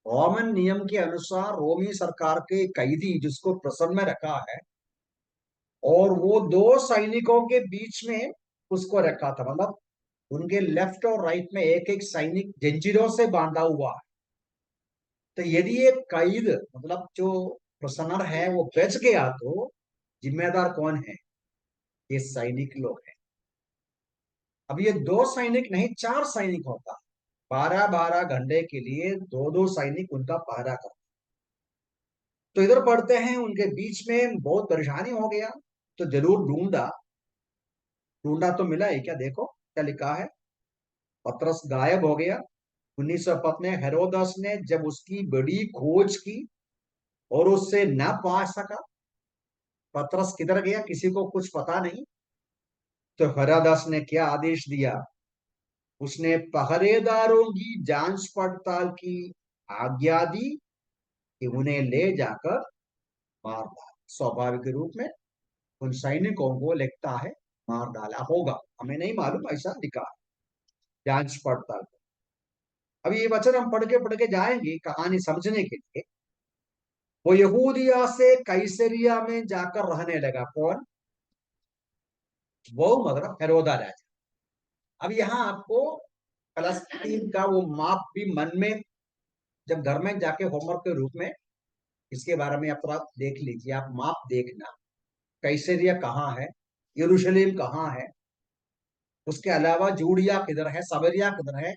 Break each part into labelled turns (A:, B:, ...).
A: Roman नियम के अनुसार रोमी सरकार के कैदी जिसको प्रिजन में रखा है, और वो दो सैनिकों के बीच में उसको रखा था, मतलब उनके लेफ्ट और राइट में एक एक सैनिक जंजीरों से बांधा हुआ है। तो यदि एक कैद मतलब जो प्रिजनर है वो बच गया तो जिम्मेदार कौन है? ये सैनिक लोग हैं। अब ये दो सैनिक नहीं, चार सैनिक होता है। 12-12 घंटे के लिए दो दो सैनिक उनका पहरा करते। तो इधर पढ़ते हैं उनके बीच में बहुत परेशानी हो गया, तो जरूर ढूंढा। ढूंढा तो मिला ही क्या? देखो क्या लिखा है। पतरस गायब हो गया। 19 में हेरोदस ने जब उसकी बड़ी खोज की और उससे न पा सका, पतरस किधर गया किसी को कुछ पता नहीं, तो हेरोदस ने क्या आदेश दिया? उसने पहरेदारों की जांच पड़ताल की आज्ञा दी कि उन्हें ले जाकर मार डाला। स्वाभाविक रूप में उन सैनिकों को लगता है मार डाला होगा, हमें नहीं मालूम, ऐसा लिखा है जांच पड़ताल। अभी ये वचन हम पढ़ के जाएंगे कहानी समझने के लिए। वो यहूदिया से कैसरिया में जाकर रहने लगा। कौन? वो मतलब हेरोदा राजा। अब यहाँ आपको फलस्तीन का वो माप भी मन में, जब घर में जाके होमवर्क के रूप में इसके बारे में आप थोड़ा देख लीजिए, आप माप देखना। कैसरिया कहाँ है, यरूशलेम कहाँ है, उसके अलावा जूडिया किधर है, सबरिया किधर है,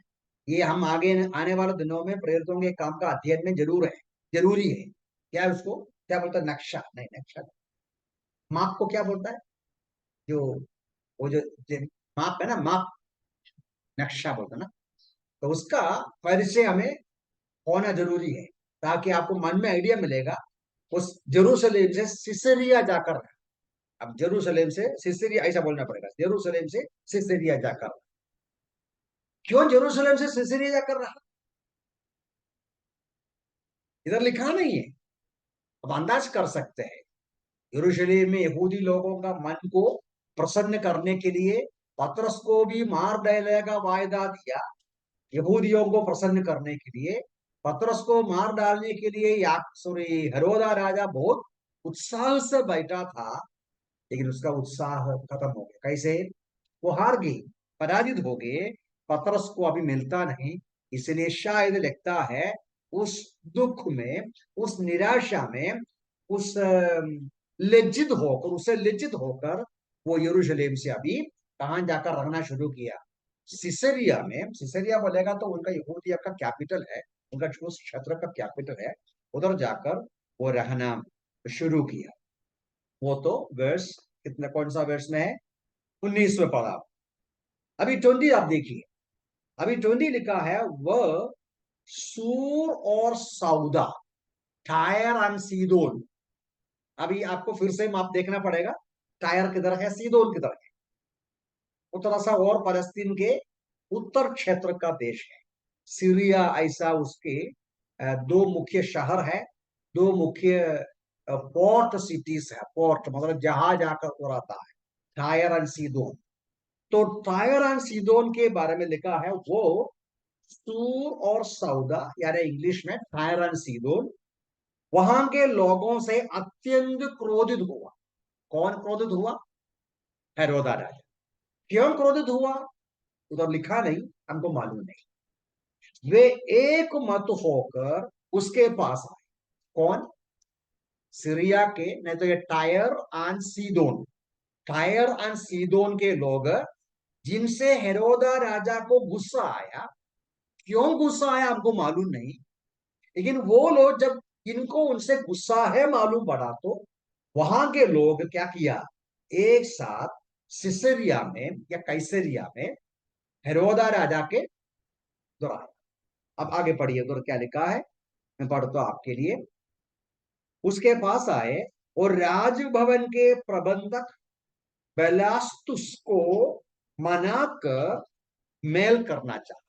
A: ये हम आगे आने वाले दिनों में प्रेरितों के काम का अध्ययन में जरूर है, जरूरी है। क्या है उसको क्या बोलता है? नक्शा नहीं, नक्शा नहीं। माप को क्या बोलता है? जो वो जो माप है ना, माप नक्शा बोलता है ना। तो उसका परिचय हमें होना जरूरी है, ताकि आपको मन में आइडिया मिलेगा। उस जेरूसलेम से सिसरिया जाकर, अब जेरूसलेम से सिसरिया ऐसा बोलना पड़ेगा, जेरूसलेम से सिसरिया जाकर। क्यों जेरूसलेम से सिसरिया जाकर रहा? इधर लिखा नहीं है, अब अंदाज कर सकते हैं। यरूशलेम में यहूदी लोगों का मन को प्रसन्न करने के लिए पतरस को भी मार डालने का वायदा दिया। यहूदियों को प्रसन्न करने के लिए पतरस को मार डालने के लिए या सॉरी हेरोदा राजा बहुत उत्साह से बैठा था। लेकिन उसका उत्साह खत्म हो गया। कैसे? वो हार गई, पराजित हो गए। पतरस को अभी मिलता नहीं, इसलिए शायद लगता है उस दुख में, उस निराशा में, उस लज्जित होकर, उसे लज्जित होकर वो यरूशलेम से अभी कहां जाकर रहना शुरू किया? सिसरिया में। सिसरिया बोलेगा तो उनका यहूदिया का कैपिटल है, उनका उस क्षेत्र का कैपिटल है। उधर जाकर वो रहना शुरू किया। वो तो वर्ष कितना, कौन सा वर्ष में है? 19 में पढ़ा। अभी 20 आप देखिए। अभी 20 लिखा है, वह सूर और सौदा, टायर एंड सीदोन। अभी आपको फिर से माप देखना पड़ेगा। टायर किधर है, सीदोन किधर है? वो थोड़ा सा और फलस्तीन के उत्तर क्षेत्र का देश है। सीरिया ऐसा उसके दो मुख्य शहर है, दो मुख्य पोर्ट सिटीज है। पोर्ट मतलब जहाज आकर उड़ाता है, टायर एंड सीदोन। तो टायर एंड सीदोन के बारे में लिखा है, वो सूर और सौदा, यानी इंग्लिश में टायर एंड सीदोन, वहां के लोगों से अत्यंत क्रोधित हुआ। कौन क्रोधित हुआ? हेरोदा राजा। क्यों क्रोधित हुआ? उधर लिखा नहीं, हमको मालूम नहीं। वे एक मत होकर उसके पास आए। कौन? सीरिया के, नहीं तो ये Tyre and Sidon, Tyre and Sidon के लोग, जिनसे हेरोदा राजा को गुस्सा आया। क्यों गुस्सा आया हमको मालूम नहीं, लेकिन वो लोग जब इनको उनसे गुस्सा है मालूम पड़ा, तो वहां के लोग क्या किया? एक साथ सिसरिया में या कैसरिया में हेरोदा राजा के उधर आए। अब आगे पढ़िए, उधर क्या लिखा है, मैं पढ़ता हूं आपके लिए। उसके पास आए और राजभवन के प्रबंधक बेलास्तुस को मनाकर मेल करना चाहा।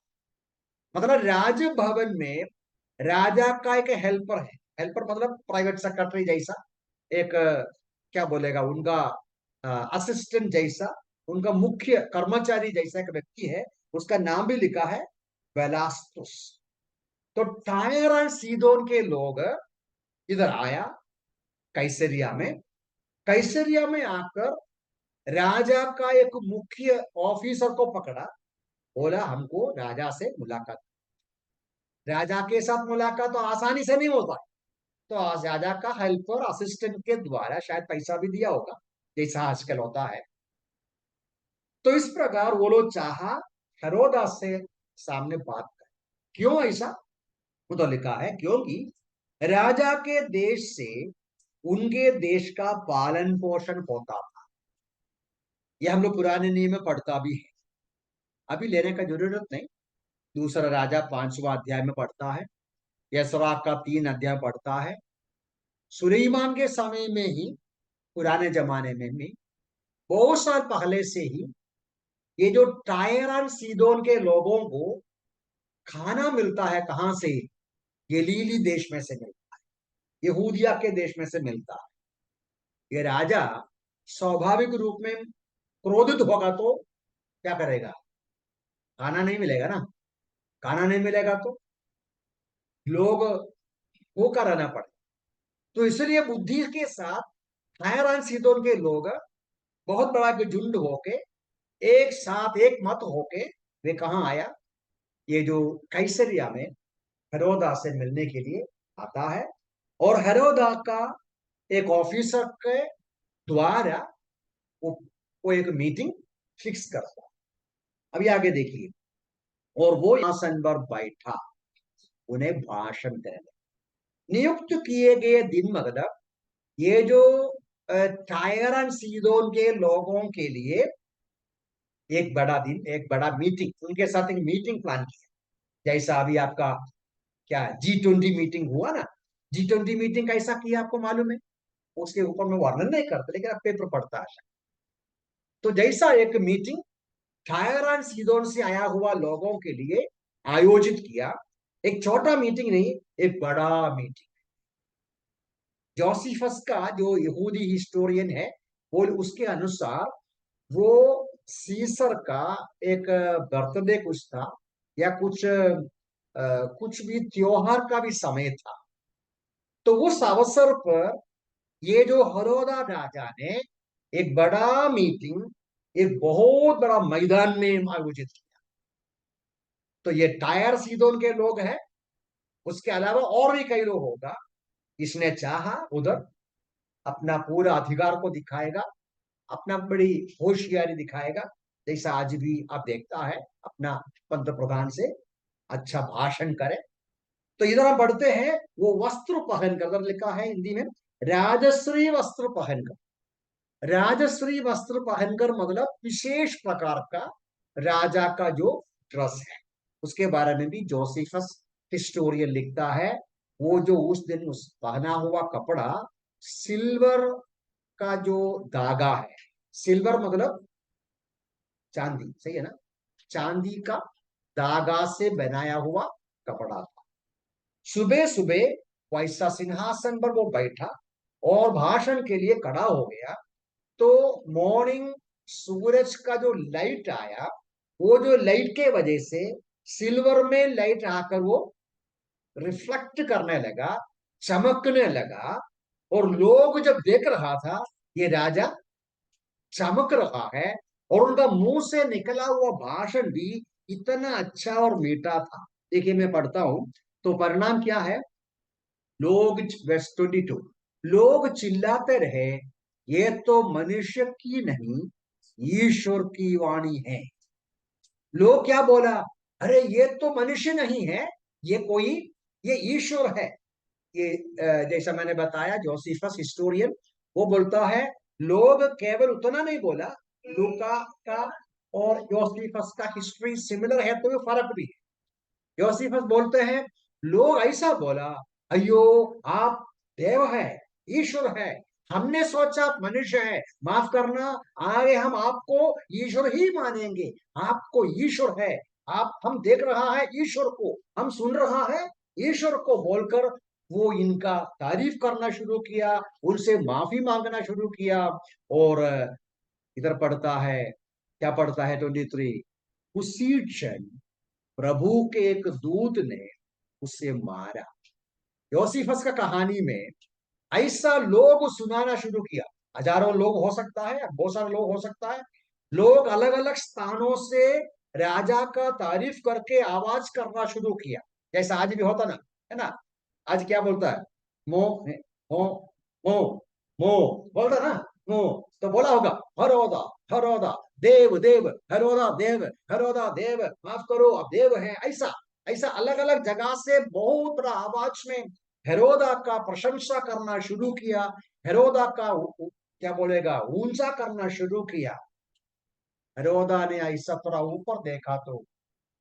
A: मतलब राजभवन में राजा का एक हेल्पर है। हेल्पर मतलब प्राइवेट सेक्रेटरी जैसा, एक क्या बोलेगा, उनका असिस्टेंट जैसा, उनका मुख्य कर्मचारी जैसा एक व्यक्ति है। उसका नाम भी लिखा है बेलास्तुस। तो टायर और सीदोन के लोग इधर आया कैसरिया में। कैसरिया में आकर राजा का एक मुख्य ऑफिसर को पकड़ा, बोला हमको राजा से मुलाकात। राजा के साथ मुलाकात तो आसानी से नहीं होता, तो राजा का हेल्पर असिस्टेंट के द्वारा शायद पैसा भी दिया होगा, जैसा आजकल होता है। तो इस प्रकार वो लोग चाहा हेरोदास से सामने बात कर। क्यों ऐसा? वो तो लिखा है क्योंकि राजा के देश से उनके देश का पालन पोषण होता था। यह हम लोग पुराने नियम में पढ़ता भी है, अभी लेने का जरूरत नहीं। दूसरा राजा 5वां अध्याय में पढ़ता है, यसरा का 3 अध्याय पढ़ता है। सुलेमान के समय में ही, पुराने जमाने में भी, बहुत साल पहले से ही ये जो टायर और सीदोन के लोगों को खाना मिलता है, कहां से? गलीली देश में से मिलता है, यहूदिया के देश में से मिलता है। ये राजा स्वाभाविक रूप में क्रोधित होगा तो क्या करेगा? खाना नहीं मिलेगा ना। खाना नहीं मिलेगा तो लोग भूखा रहना पड़े। तो इसलिए बुद्धि के साथ टायर और सीदोन के लोग बहुत बड़ा के झुंड होके, एक साथ एक मत होके वे कहा आया? ये जो कैसरिया में हेरोदा से मिलने के लिए आता है। और हेरोदा का एक ऑफिसर के द्वारा वो, वो एक मीटिंग फिक्स करता है। अभी आगे देखिए। और वो आसन पर बैठा उन्हें भाषण देने। नियुक्त किए गए दिन मतलब ये जो टायर एंड सीदोन के लोगों के लिए एक बड़ा दिन, एक बड़ा मीटिंग, उनके साथ एक मीटिंग प्लान किया। जैसा अभी आपका क्या G20 मीटिंग हुआ ना। G20 मीटिंग कैसा किया आपको मालूम है? उसके ऊपर मैं वर्णन नहीं करता, लेकिन आप पेपर पढ़ता है। तो जैसा एक मीटिंग टायर एंड सीदोन से आया हुआ लोगों के लिए आयोजित किया, एक छोटा मीटिंग नहीं, एक बड़ा मीटिंग। जोसिफस का जो यहूदी हिस्टोरियन है, वो उसके अनुसार वो सीसर का एक बर्थडे कुछ था, या कुछ भी त्योहार का भी समय था। तो उस अवसर पर ये जो हेरोदा राजा ने एक बड़ा मीटिंग एक बहुत बड़ा मैदान में आयोजित किया। तो ये टायर सीदोन के लोग हैं, उसके अलावा और भी कई लोग होगा। इसने चाहा उधर अपना पूरा अधिकार को दिखाएगा, अपना बड़ी होशियारी दिखाएगा, जैसा आज भी आप देखता है अपना पंत प्रधान से अच्छा भाषण करे। तो इधर हम पढ़ते हैं वो वस्त्र पहनकर, इधर लिखा है हिंदी में राजश्री वस्त्र पहनकर। राजश्री वस्त्र पहनकर मतलब विशेष प्रकार का राजा का जो ड्रेस है, उसके बारे में भी जोसेफस हिस्टोरियन लिखता है। वो जो उस दिन उस पहना हुआ कपड़ा सिल्वर का जो धागा है, सिल्वर मतलब चांदी, सही है ना? चांदी का धागा से बनाया हुआ कपड़ा था। सुबह सुबह वैसा सिंहासन पर वो बैठा और भाषण के लिए खड़ा हो गया। तो मॉर्निंग सूरज का जो लाइट आया, वो जो लाइट के वजह से सिल्वर में लाइट आकर वो रिफ्लेक्ट करने लगा, चमकने लगा। और लोग जब देख रहा था ये राजा चमक रहा है, और उनका मुंह से निकला हुआ भाषण भी इतना अच्छा और मीठा था। देखिए मैं पढ़ता हूं, तो परिणाम क्या है? लोग, वर्स 22, लोग चिल्लाते रहे, ये तो मनुष्य की नहीं ईश्वर की वाणी है। लोग क्या बोला? अरे ये तो मनुष्य नहीं है, ये कोई, ये ईश्वर है। ये जैसा मैंने बताया जोसेफस हिस्टोरियन वो बोलता है, लोग केवल उतना नहीं बोला, लूका का और जोसेफस का हिस्ट्री सिमिलर है तो फर्क भी है। जोसेफस बोलते हैं लोग ऐसा बोला, अयो आप देव है, ईश्वर है, हमने सोचा आप मनुष्य है, माफ करना, आगे हम आपको ईश्वर ही मानेंगे। आपको ईश्वर है, आप, हम देख रहा है ईश्वर को, हम सुन रहा है ईश्वर को बोलकर वो इनका तारीफ करना शुरू किया, उनसे माफी मांगना शुरू किया। और इधर पढ़ता है, क्या पढ़ता है 23, उसी क्षण प्रभु के एक दूत ने उसे मारा। योसीफस का कहानी में ऐसा लोग सुनाना शुरू किया। हजारों लोग हो सकता है, बहुत सारे लोग हो सकता है। लोग अलग अलग स्थानों से राजा का तारीफ करके आवाज करना शुरू किया, जैसा आज भी होता ना, है ना। आज क्या बोलता है? मो मो मो मो बोलता ना, मो। तो बोला होगा हरोदा हरोदा देव देव, हरोदा देव हरोदा देव, माफ करो अब देव है, ऐसा ऐसा अलग अलग जगह से बहुत बड़ा आवाज में हेरोदा का प्रशंसा करना शुरू किया। हेरोदा का क्या बोलेगा, ऊंचा करना शुरू किया। हेरोदा ने ऐसा थोड़ा ऊपर देखा तो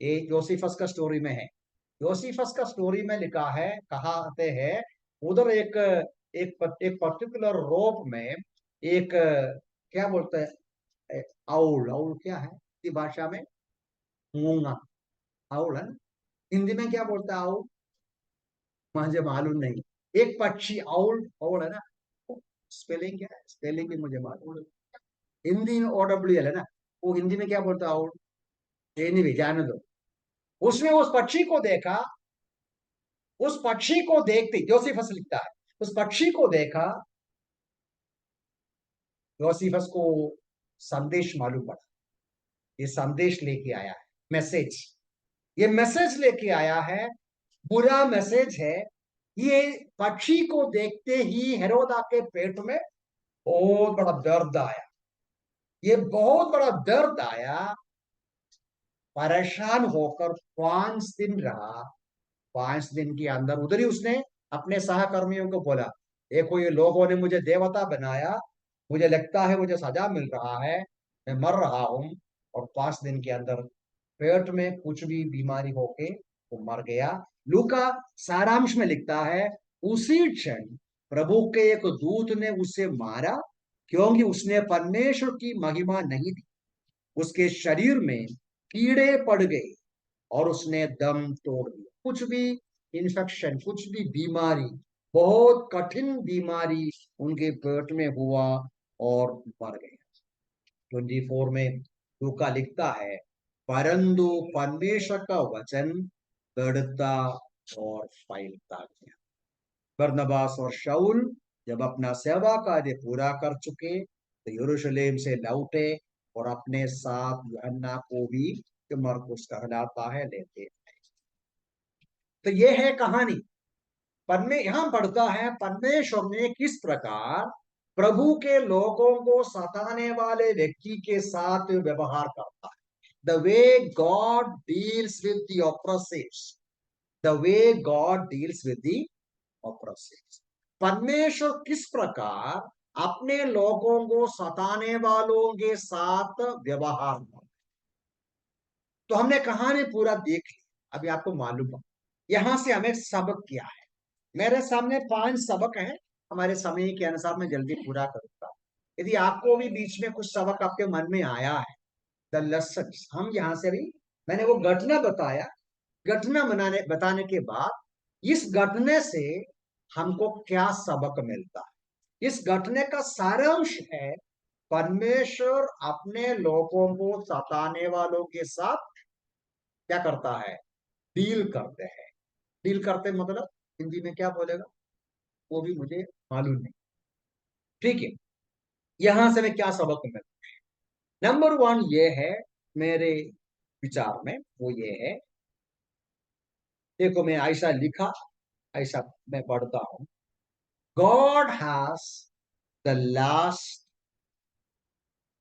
A: ये योसीफस का स्टोरी में है। योसीफस का स्टोरी में लिखा है, कहते हैं उधर एक एक पर्टिकुलर रोप में एक क्या बोलते हैं, आउल, आउल क्या है हिंदी भाषा में? मूंगा, आउल है ना? हिंदी में क्या बोलता है आउल? मुझे मालूम नहीं। एक पक्षी आउल, आउल है ना। स्पेलिंग क्या है? स्पेलिंग भी मुझे मालूम है। हिंदी में OWL है ना, वो हिंदी में क्या बोलता है आउल? एनीवे जाने दो। उसने उस पक्षी को देखा। उस पक्षी को देखते, योसीफस लिखता है, उस पक्षी को देखा। योसीफस को संदेश मालूम पड़ा। ये संदेश लेके आया है, मैसेज। ये मैसेज लेके आया है, बुरा मैसेज है। ये पक्षी को देखते ही हेरोदा के पेट में बहुत बड़ा दर्द आया। ये बहुत बड़ा दर्द आया। परेशान होकर 5 दिन रहा। 5 दिन के अंदर उधर ही उसने अपने सहकर्मियों को बोला, देखो ये लोगों ने मुझे देवता बनाया, मुझे लगता है मुझे सजा मिल रहा है, मैं मर रहा हूं। और 5 दिन के अंदर पेट में कुछ भी बीमारी होके वो मर गया। लूका सारांश में लिखता है, उसी क्षण प्रभु के एक दूत ने उसे मारा, क्योंकि उसने परमेश्वर की महिमा नहीं दी। उसके शरीर में कीड़े पड़ गए और उसने दम तोड़ दिया। कुछ भी इन्फेक्शन, कुछ भी बीमारी, बहुत कठिन बीमारी उनके पेट में हुआ और मर गए। 24 में लूका लिखता है, परंतु परमेश्वर का वचन बढ़ता और फैलता गया। बरनबास और शाऊल जब अपना सेवा कार्य पूरा कर चुके तो यरूशलेम से लौटे और अपने साथ यूहन्ना को भी, जो मरकुस कहलाता है, लेते। तो ये है कहानी। यहां पढ़ता है परमेश्वर ने किस प्रकार प्रभु के लोगों को सताने वाले व्यक्ति के साथ व्यवहार करता है। The way God deals with the oppressives. The way God deals with the oppressives. परमेश्वर किस प्रकार अपने लोगों को सताने वालों के साथ व्यवहार करता है। तो हमने कहानी पूरा देख ली। अभी आपको मालूम है यहां से हमें सबक क्या है। मेरे सामने 5 सबक हैं। हमारे समय के अनुसार मैं जल्दी पूरा करूंगा। यदि आपको भी बीच में कुछ सबक आपके मन में आया है, द लेसन, हम यहाँ से भी, मैंने वो घटना बताया। घटना बताने के बाद इस घटने से हमको क्या सबक मिलता है, इस घटने का सारांश है, परमेश्वर अपने लोगों को सताने वालों के साथ क्या करता है, डील करते हैं। डील करते मतलब हिंदी में क्या बोलेगा वो भी मुझे मालूम नहीं। ठीक है, यहां से मैं क्या सबक मिलता है? नंबर 1 ये है मेरे विचार में, वो ये है, देखो मैं ऐसा लिखा, ऐसा मैं पढ़ता हूं। God has the last,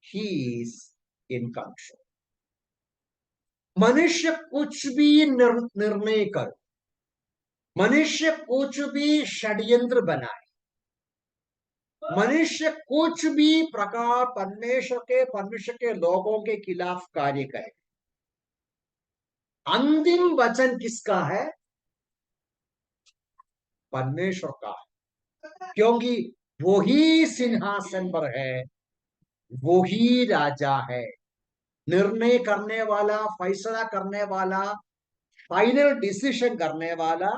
A: he is in control. मनुष्य कुछ भी निर्णय कर, मनुष्य कुछ भी षड्यंत्र बनाए, मनुष्य कुछ भी प्रकार परमेश्वर के लोगों के खिलाफ कार्य करे, अंतिम वचन किसका है? परमेश्वर का है। क्योंकि वो ही सिंहासन पर है, वो ही राजा है, निर्णय करने वाला, फैसला करने वाला, फाइनल डिसीजन करने वाला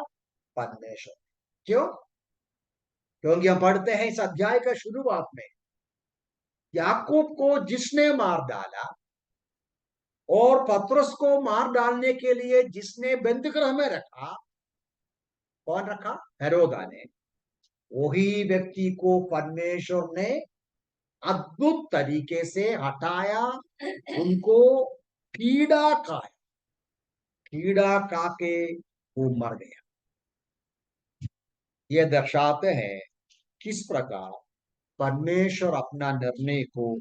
A: परमेश्वर। क्यों? क्योंकि हम पढ़ते हैं इस अध्याय का शुरुआत में, याकूब को जिसने मार डाला और पतरस को मार डालने के लिए जिसने बंदीगृह में रखा, कौन रखा? हेरोदा ने। वही व्यक्ति को परमेश्वर ने अद्भुत तरीके से हटाया, उनको कीड़ा खाया, कीड़ा खा के वो मर गया। ये दर्शाते हैं किस प्रकार परमेश्वर अपना निर्णय को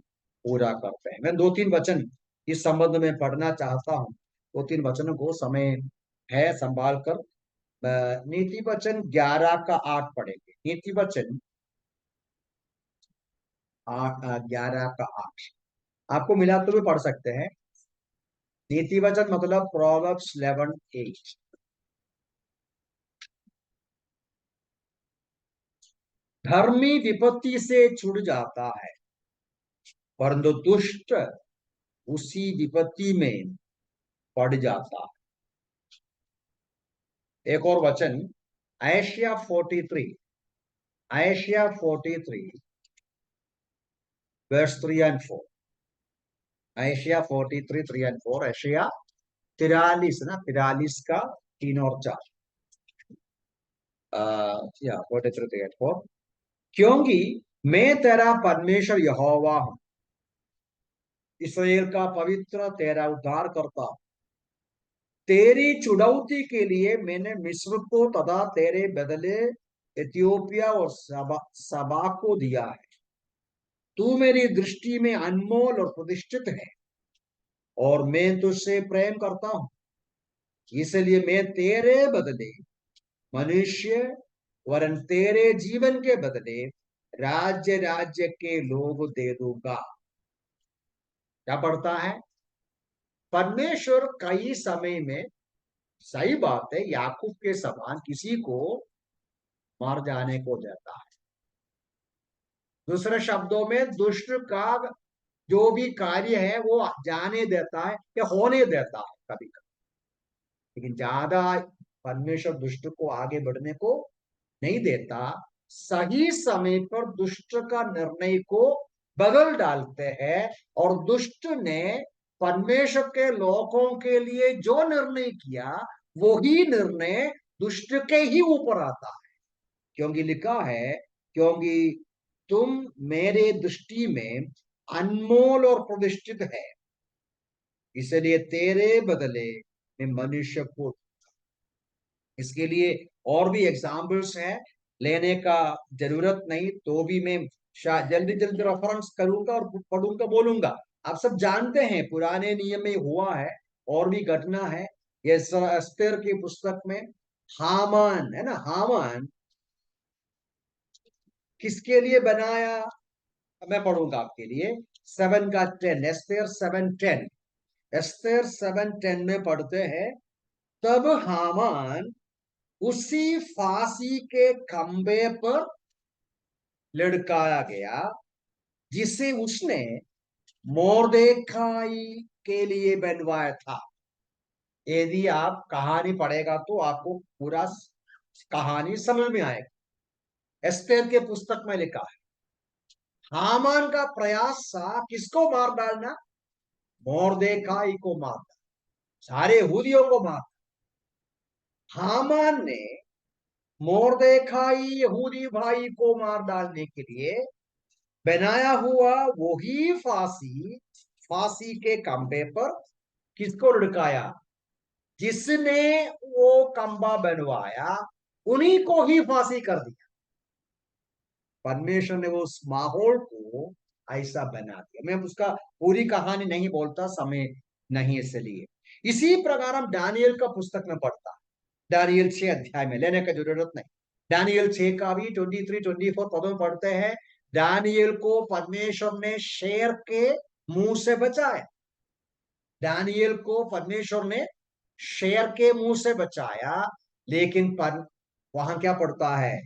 A: पूरा करते हैं। मैं 2-3 वचन इस संबंध में पढ़ना चाहता हूं। 2-3 वचनों को समय है संभाल कर। नीति वचन 11 का 8 पढ़ेंगे। नीति वचन 11 का 8 आपको मिला तो भी पढ़ सकते हैं। नीति वचन मतलब प्रोवर्ब्स 11:8। धर्मी विपत्ति से छुट जाता है, परंतु दुष्ट उसी विपत्ति में पड़ जाता है। एक और वचन आयशिया 43, आयशिया 43 verse 3 and 4। आयशिया 43 3 and 4। आयशिया 43 ना, 43 का 3 और 4। 43 3 and 4। क्योंकि मैं तेरा परमेश्वर यहोवा हूं, इसराइल का पवित्र तेरा उद्धार करता हूं। तेरी चुड़ौती के लिए मैंने मिस्र को तथा तेरे बदले इथियोपिया और सबा को दिया है। तू मेरी दृष्टि में अनमोल और प्रतिष्ठित है, और मैं तुझसे प्रेम करता हूं, इसलिए मैं तेरे बदले मनुष्य वरन तेरे जीवन के बदले राज्य राज्य के लोग दे दूंगा। क्या पढ़ता है? परमेश्वर कई समय में, सही बात है, याकूब के समान किसी को मार जाने को देता है। दूसरे शब्दों में दुष्ट का जो भी कार्य है वो जाने देता है या होने देता है कभी कभी, लेकिन ज्यादा परमेश्वर दुष्ट को आगे बढ़ने को नहीं देता। सही समय पर दुष्ट का निर्णय को बदल डालते हैं, और दुष्ट ने परमेश्वर के लोगों के लिए जो निर्णय किया वही निर्णय दुष्ट के ही ऊपर आता है। क्योंकि लिखा है, क्योंकि तुम मेरे दृष्टि में अनमोल और प्रतिष्ठित है, इसलिए तेरे बदले में मनुष्य को। इसके लिए और भी एग्जाम्पल्स है, लेने का जरूरत नहीं, तो भी मैं जल्दी जल्दी रेफरेंस करूंगा और पढ़ूंगा बोलूंगा। आप सब जानते हैं पुराने नियम में हुआ है, और भी घटना है। ये एस्तेर की पुस्तक में हामान है ना, हामान किसके लिए बनाया? मैं पढ़ूंगा आपके लिए 7 का 10, एस्तेर 7:10। एस्तेर 7:10 में पढ़ते हैं, तब हामान उसी फांसी के खंबे पर लटकाया गया जिसे उसने मोर्देखाई के लिए बनवाया था। यदि आप कहानी पढ़ेगा तो आपको पूरा कहानी समझ में आएगा। एस्तेर के पुस्तक में लिखा है, हामान का प्रयास था किसको मार डालना? मोर्देखाई को मारना, सारे यहूदियों को मारना। हामान ने मोर्देखाई यहूदी भाई को मार डालने के लिए बनाया हुआ वही फांसी, फांसी के खंबे पर किसको लटकाया? जिसने वो खंबा बनवाया उन्हीं को ही फांसी कर दिया। परमेश्वर ने वो उस माहौल को ऐसा बना दिया। मैं उसका पूरी कहानी नहीं बोलता, समय नहीं इसलिए। इसी प्रकार हम दानियल का पुस्तक में पढ़ता, दानियल 6 अध्याय में, लेने की जरूरत नहीं। दानियल 6 का भी 23-24 पदों में पढ़ते हैं। दानियल को परमेश्वर ने शेर के मुंह से बचाया। दानियल को परमेश्वर ने शेर के मुंह से बचाया, लेकिन वहां क्या पढ़ता है?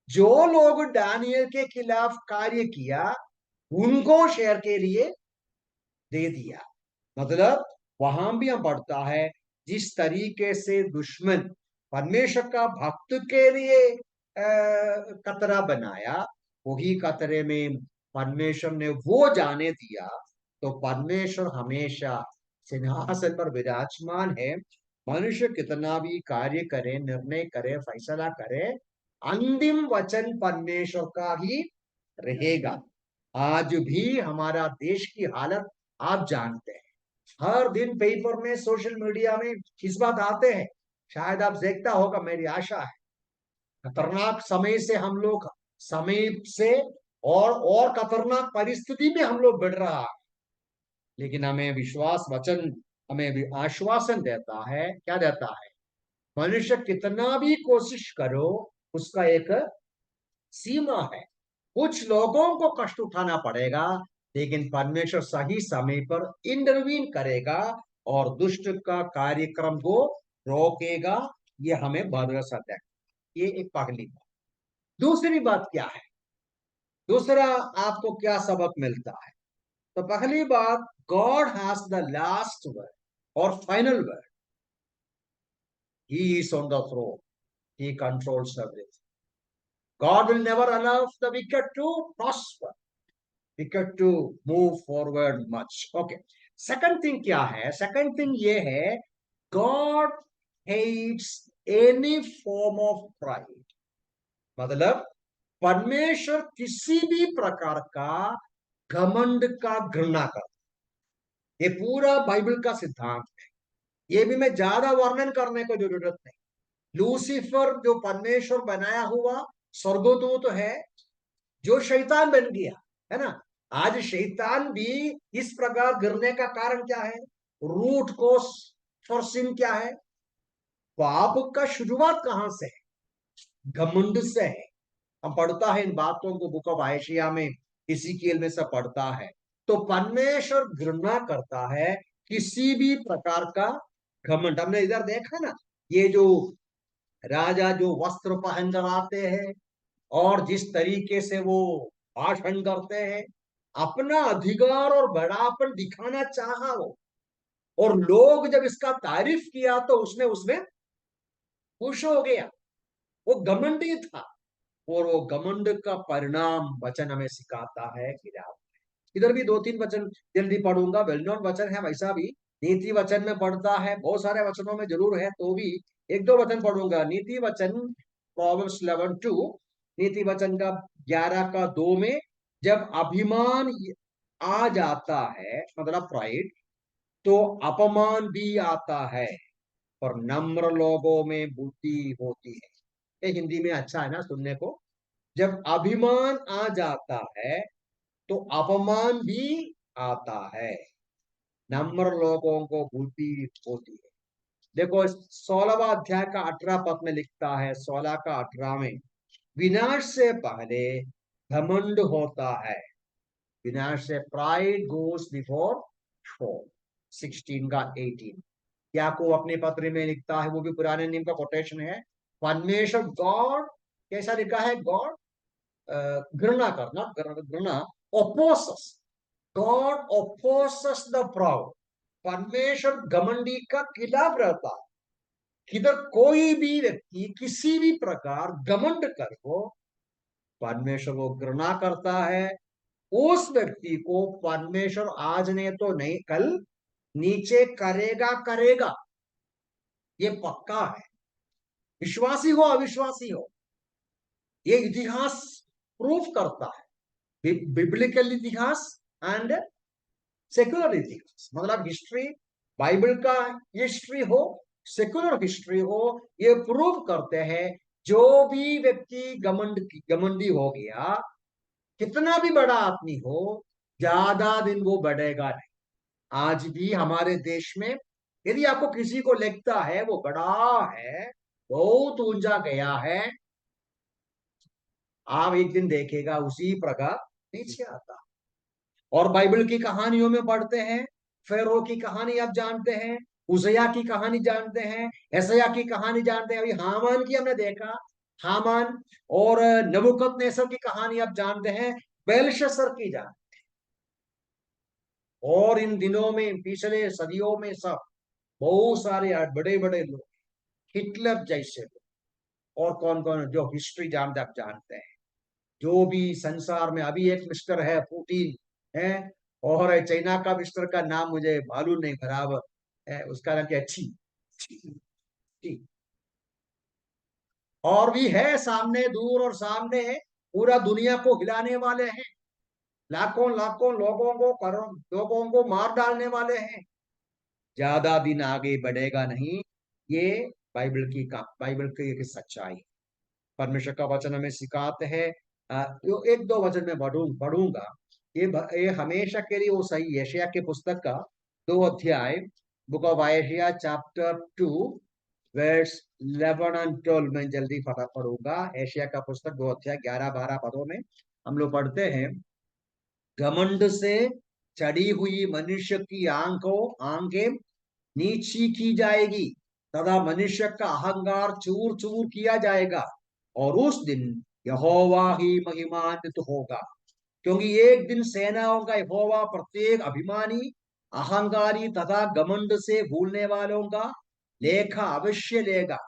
A: जो लोग दानियल के खिलाफ कार्य किया उनको शेर के लिए दे दिया। मतलब वहां भी हम पढ़ता है, जिस तरीके से दुश्मन परमेश्वर का भक्त के लिए कतरा बनाया, वही कतरे में परमेश्वर ने वो जाने दिया। तो परमेश्वर हमेशा सिंहासन पर विराजमान है, मनुष्य कितना भी कार्य करे, निर्णय करे, फैसला करे, अंतिम वचन परमेश्वर का ही रहेगा। आज भी हमारा देश की हालत आप जानते हैं। हर दिन पेपर में, सोशल मीडिया में इस बात आते हैं, शायद आप देखता होगा, मेरी आशा है। खतरनाक समय से हम लोग, समीप से, और खतरनाक परिस्थिति में हम लोग बढ़ रहा है। लेकिन हमें विश्वास वचन हमें भी आश्वासन देता है। क्या देता है? मनुष्य कितना भी कोशिश करो, उसका एक सीमा है। कुछ लोगों को कष्ट उठाना पड़ेगा, लेकिन परमेश्वर सही समय पर इंटरवीन करेगा और दुष्ट का कार्यक्रम को रोकेगा। ये हमें भरोसा है। ये एक पहली बात। दूसरी बात क्या है? दूसरा आपको क्या सबक मिलता है? तो पहली बात, God has the last word और final word. He is on the throne, he controls everything. God will never allow the wicked to prosper, wicked to move forward much. Okay. Second thing क्या है? Second thing ये है, God hates any form of pride. मतलब परमेश्वर किसी भी प्रकार का घमंड का घृणा करता। ये पूरा बाइबल का सिद्धांत है। ये भी मैं ज्यादा वर्णन करने को जरूरत नहीं। लूसीफर जो परमेश्वर बनाया हुआ स्वर्गदूत है, जो शैतान बन गया, है ना। आज शैतान भी इस प्रकार गिरने का कारण क्या है? रूट कोस फॉर सिन क्या है? पाप का शुरुआत कहां से है? घमंड से है। हम पढ़ता है इन बातों को, बुक ऑफ आयशिया में, इसीकेल में से पढ़ता है। तो परमेश्वर घृणा करता है किसी भी प्रकार का घमंड। हमने इधर देखा ना, ये जो राजा जो वस्त्र पहनकर आते हैं और जिस तरीके से वो भाषण करते हैं, अपना अधिकार और बड़ापन दिखाना चाहा वो। और लोग जब इसका तारीफ किया तो उसने उसमें खुश हो गया। वो घमंडी था। और वो घमंड का परिणाम वचन हमें सिखाता है कि इधर भी दो तीन वचन जल्दी पढ़ूंगा, वेल नोन वचन है वैसा भी। नीति वचन में पढ़ता है, बहुत सारे वचनों में जरूर है, तो भी एक दो वचन पढ़ूंगा। नीति वचन प्रोवर्ब्स 11:2, नीति वचन का 11 का 2 में, जब अभिमान आ जाता है, मतलब प्राइड, तो अपमान भी आता है, और नम्र लोगों में बुद्धि होती है। ये हिंदी में अच्छा है ना सुनने को। जब अभिमान आ जाता है तो अपमान भी आता है, नम्र लोगों को बुद्धि होती है। देखो 16वां अध्याय का 18 पद में लिखता है, 16 का 18 में, विनाश से पहले घमंड होता है, विनाश से, प्राइड गोस बिफोर फॉल। 16 का 18 याकूब अपने पत्र में लिखता है, वो भी पुराने नियम का कोटेशन है। परमेश्वर गॉड कैसा लिखा है? गॉड घृणा करना, घृणा, ओपोसस, गॉड ओपोसस द प्राउड। परमेश्वर घमंडी का खिलाफ रहता है। किधर कोई भी व्यक्ति किसी भी प्रकार घमंड कर हो, परमेश्वर को घृणा करता है। उस व्यक्ति को परमेश्वर आज ने तो नहीं, कल नीचे करेगा करेगा, ये पक्का है। विश्वासी हो अविश्वासी हो, ये इतिहास प्रूफ करता है। बिब्लिकल इतिहास एंड सेक्युलर इथिक्स, मतलब हिस्ट्री, बाइबल का हिस्ट्री हो, सेक्युलर हिस्ट्री हो, ये प्रूव करते हैं जो भी व्यक्ति घमंडी हो गया, कितना भी बड़ा आदमी हो, ज्यादा दिन वो बढ़ेगा नहीं। आज भी हमारे देश में यदि आपको किसी को लगता है वो बड़ा है, बहुत ऊंचा गया है, आप एक दिन देखेगा उसी प्रकार नीचे आता। और बाइबल की कहानियों में पढ़ते हैं, फेरो की कहानी आप जानते हैं, उजया की कहानी जानते हैं, ऐसया की कहानी जानते हैं, अभी हामान की हमने देखा, हामान। और नबूकदनेस्सर की कहानी आप जानते हैं, बेलशस्सर की जानते। और इन दिनों में, पिछले सदियों में, सब बहुत सारे बड़े बड़े लोग, हिटलर जैसे लोग, और कौन कौन जो हिस्ट्री जानते आप जानते हैं। जो भी संसार में, अभी एक मिस्टर है पुतिन है, और चाइना का मिस्टर का नाम मुझे मालूम नहीं बराबर है, उसका नाम क्या, छी। ठीक। और भी है सामने, दूर और सामने, पूरा दुनिया को हिलाने वाले हैं, लाखों लाखों लोगों को, करोड़ लोगों को मार डालने वाले हैं। ज्यादा दिन आगे बढ़ेगा नहीं। ये बाइबल की एक सच्चाई। परमेश्वर का वचन हमें सिखाते हैं। जो एक दो वचन में पढ़ूंगा। ये हमेशा के लिए वो सही। यशायाह के पुस्तक का 2 अध्याय, बुक ऑफ यशायाह चैप्टर 2 वर्स 11 एंड 12 में जल्दी फटाफट पढ़ूंगा। यशायाह का पुस्तक 2 अध्याय 11-12 पदों में हम लोग पढ़ते हैं। घमंड से चढ़ी हुई मनुष्य की आंखें नीची की जाएगी, तथा मनुष्य का अहंकार चूर चूर किया जाएगा, और उस दिन यहोवा ही महिमान्वित होगा। क्योंकि एक दिन सेनाओं का यहोवा प्रत्येक अभिमानी, अहंकारी तथा घमंड से भूलने वालों का लेखा अवश्य लेगा,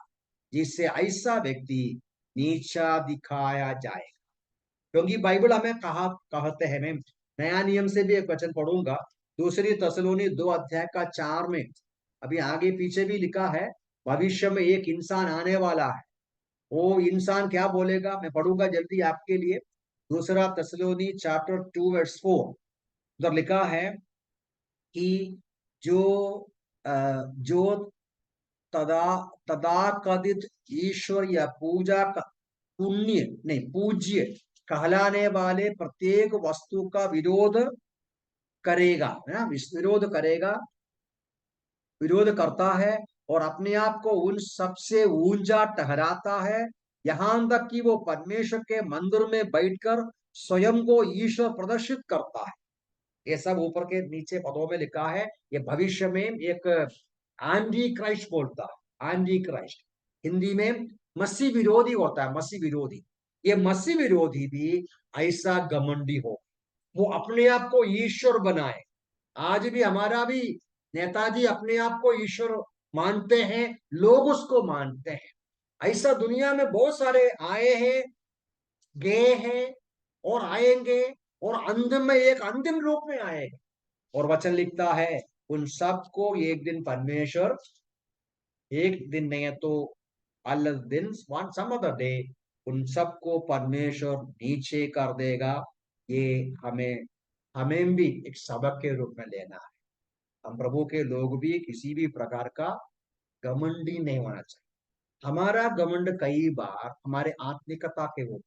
A: जिससे ऐसा व्यक्ति नीचा दिखाया जाए। क्योंकि बाइबल हमें कहते हैं। मैं नया नियम से भी एक वचन पढ़ूंगा। दूसरी तसलोनी 2 अध्याय का 4 में, अभी आगे पीछे भी लिखा है, भविष्य में एक इंसान आने वाला है। वो इंसान क्या बोलेगा, मैं पढ़ूंगा जल्दी आपके लिए। दूसरा तसलोनी चैप्टर 2 वर्स 4, उधर लिखा है कि जो जो तदा तदाकथित ईश्वर या पुण्य नहीं पूज्य कहलाने वाले प्रत्येक वस्तु का विरोध करेगा, है ना, विरोध करता है, और अपने आप को उन सबसे ऊंचा ठहराता है, यहां तक कि वो परमेश्वर के मंदिर में बैठकर स्वयं को ईश्वर प्रदर्शित करता है। ये सब ऊपर के नीचे पदों में लिखा है। ये भविष्य में एक एंटी क्राइस्ट बोलता है। एंटी क्राइस्ट हिंदी में मसीह विरोधी होता है। मसीह विरोधी, ये मसीह विरोधी भी ऐसा घमंडी हो, वो अपने आप को ईश्वर बनाए। आज भी हमारा भी नेताजी अपने आप को ईश्वर मानते हैं, लोग उसको मानते हैं। ऐसा दुनिया में बहुत सारे आए हैं, गए हैं, और आएंगे, और अंतिम में एक अंतिम रूप में आएगा। और वचन लिखता है, उन सबको एक दिन परमेश्वर, एक दिन नहीं है तो अलग दिन, वन सम अदर डे, उन सबको परमेश्वर नीचे कर देगा। ये हमें हमें भी एक सबक के रूप में लेना है। हम प्रभु के लोग भी किसी भी प्रकार का घमंडी नहीं होना चाहिए। हमारा घमंड कई बार हमारे आत्मिकता के ऊपर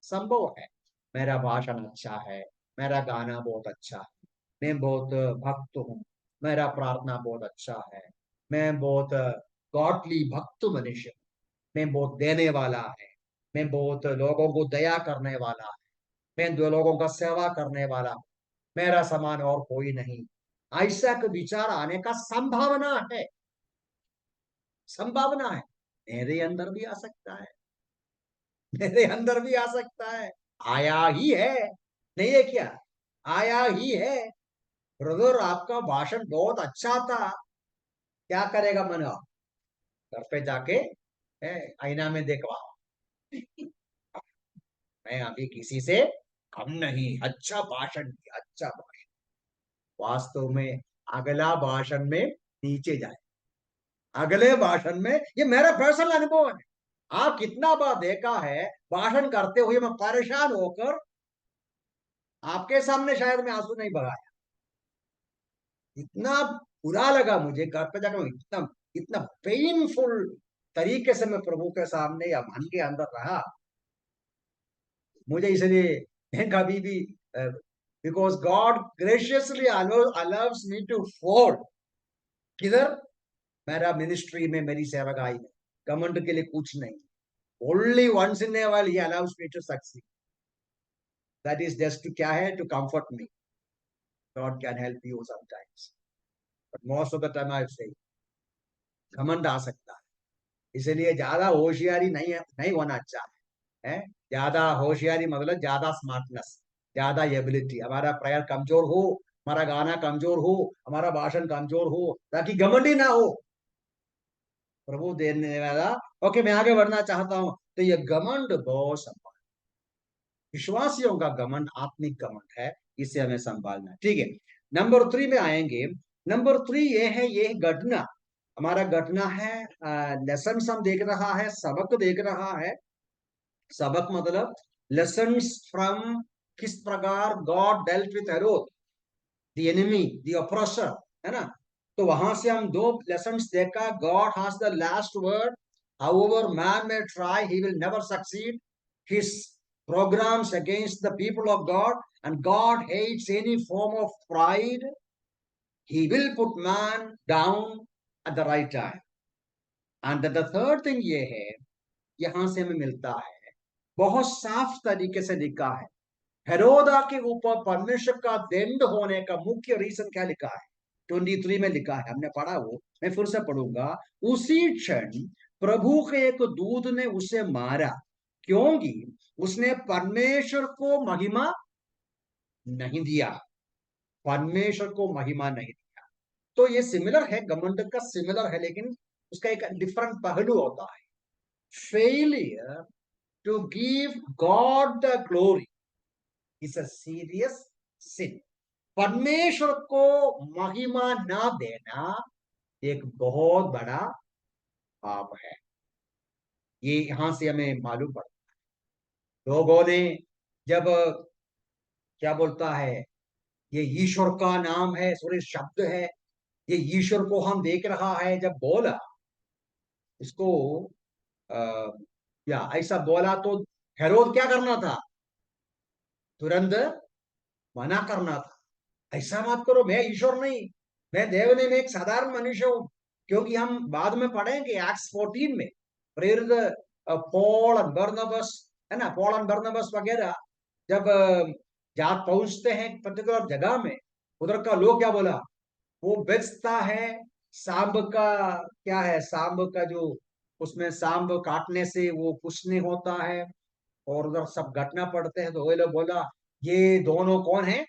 A: संभव है। मेरा भाषण अच्छा है, मेरा गाना बहुत अच्छा है, मैं बहुत भक्त हूँ, मेरा प्रार्थना बहुत अच्छा है, मैं बहुत गॉडली भक्त मनुष्य, मैं बहुत देने वाला है, मैं बहुत लोगों को दया करने वाला है, मैं दो लोगों का सेवा करने वाला हूँ, मेरा समान और कोई नहीं। ऐसा का विचार आने का संभावना है। संभावना है। मेरे अंदर भी आ सकता है, मेरे अंदर भी आ सकता है। आया ही है, नहीं है क्या? आया ही है। ब्रदर आपका भाषण बहुत अच्छा था। क्या करेगा मन? घर पे जाके आईना में देखवा, मैं अभी किसी से कम नहीं, अच्छा भाषण किया, अच्छा भाषण। वास्तव में अगला भाषण में नीचे जाए, अगले भाषण में, ये मेरा पर्सनल अनुभव है। आप कितना बार देखा है भाषण करते हुए मैं परेशान होकर, आपके सामने शायद मैं आंसू नहीं बहाया। इतना बुरा लगा मुझे घर पे जाकर, इतना इतना पेनफुल तरीके से मैं प्रभु के सामने या मन के अंदर रहा। मुझे इसलिए मैं कभी भी, because God graciously allows me to fall. किधर? मेरा मिनिस्ट्री में, मेरी सेवकाई में। कमेंट के लिए कुछ नहीं। Only once in a while he allows me to succeed. That is just to, क्या है, to comfort me. God can help you sometimes, but most of the time I say घमंड आ सकता है। इसलिए ज्यादा होशियारी नहीं होना अच्छा है। ज्यादा होशियारी मतलब ज्यादा स्मार्टनेस, ज्यादा एबिलिटी। हमारा प्रेयर कमजोर हो, हमारा गाना कमजोर हो, हमारा भाषण कमजोर हो, ताकि घमंडी ना हो। प्रभु देने वाला। ओके, मैं आगे बढ़ना चाहता हूं। तो ये घमंड बहुत संभाल, विश्वासियों का घमंड आत्मिक घमंड है, इसे हमें संभालना है। ठीक है, नंबर 3 में आएंगे। नंबर 3 ये है, ये घटना हमारा घटना है, लेसन हम देख रहा है, सबक देख रहा है। सबक मतलब लेसन्स फ्रॉम किस प्रकार God dealt with Herod the enemy the oppressor, है ना। तो वहां से हम दो लेसन्स देखा। God has the last word, however man may try he will never succeed his programs against the people of God, and God hates any form of pride. He will put man down at the right time. And the third thing ये है, यहां से हमें मिलता है, बहुत साफ तरीके से लिखा है, हेरोदा के ऊपर परमेश्वर का दंड होने का मुख्य रीजन क्या लिखा है। 23 में लिखा है, हमने पढ़ा, वो मैं फिर से पढ़ूंगा। उसी क्षण प्रभु के एक दूत ने उसे मारा, क्योंकि उसने परमेश्वर को महिमा नहीं दिया। परमेश्वर को महिमा नहीं दिया। तो ये सिमिलर है, घमंड का सिमिलर है, लेकिन उसका एक डिफरेंट पहलू होता है। Failure to give God the glory is a serious sin. परमेश्वर को महिमा ना देना एक बहुत बड़ा पाप है। ये यहां से हमें मालूम पड़ता है। लोगों ने जब, क्या बोलता है, ये ईश्वर का नाम है, सॉरी शब्द है, ये ईश्वर को हम देख रहा है, जब बोला इसको, या ऐसा बोला तो हेरोद क्या करना था, तुरंत मना करना था। ऐसा मत करो, मैं ईश्वर नहीं, मैं देव नहीं, मैं एक साधारण मनुष्य हूं। क्योंकि हम बाद में पढ़ेंगे एक्स 14 में, प्रेरित पॉल और बरनबास, है ना, पॉल और बरनबास वगैरह जब जहाँ पहुंचते हैं पर्टिकुलर जगह में, उधर का लोग क्या बोला, वो बेचता है सांब का, क्या है सांब का जो, उसमें सांब काटने से वो कुछ नहीं होता है। और उधर सब घटना पड़ते हैं, तो वो लोग बोला ये दोनों कौन है,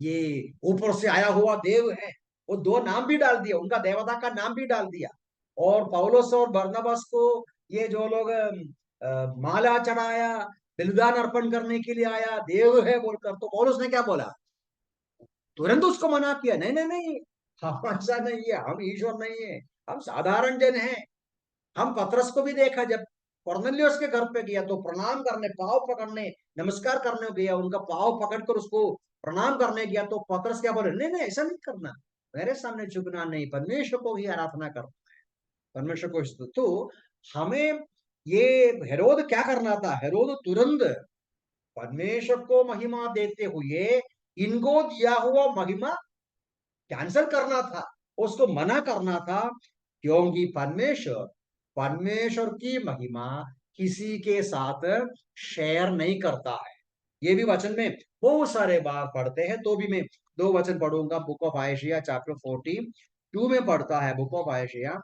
A: ये ऊपर से आया हुआ देव है। वो दो नाम भी डाल दिया, उनका देवता का नाम भी डाल दिया। और पौलुस और बरनबास को ये जो लोग माला चढ़ाया, बलिदान अर्पण करने के लिए आया देव है बोलकर, तो पौलुस ने क्या बोला, तुरंत उसको मना किया, नहीं नहीं नहीं, हम ऐसा नहीं है, हम ईश्वर नहीं है, हम साधारण जन हैं। हम पतरस को भी देखा, जब कॉर्नेलियस के घर पे गया तो प्रणाम करने, पाव पकड़ने, नमस्कार करने गया, उनका पाव पकड़कर उसको प्रणाम करने गया, तो पतरस क्या बोले, नहीं नहीं ऐसा नहीं करना, मेरे सामने झुकना नहीं, परमेश्वर को ही आराधना करना, परमेश्वर को। तो हमें ये हेरोद क्या करना था, हेरोद तुरंत परमेश्वर को महिमा देते हुए इनको दिया हुआ महिमा कैंसल करना था, उसको मना करना था। क्योंकि परमेश्वर परमेश्वर की महिमा किसी के साथ शेयर नहीं करता है। ये भी वचन में बहुत सारे बार पढ़ते हैं, तो भी मैं दो वचन पढ़ूंगा। बुक ऑफ आयशिया चैप्टर 42 में पढ़ता है, book of Isaiah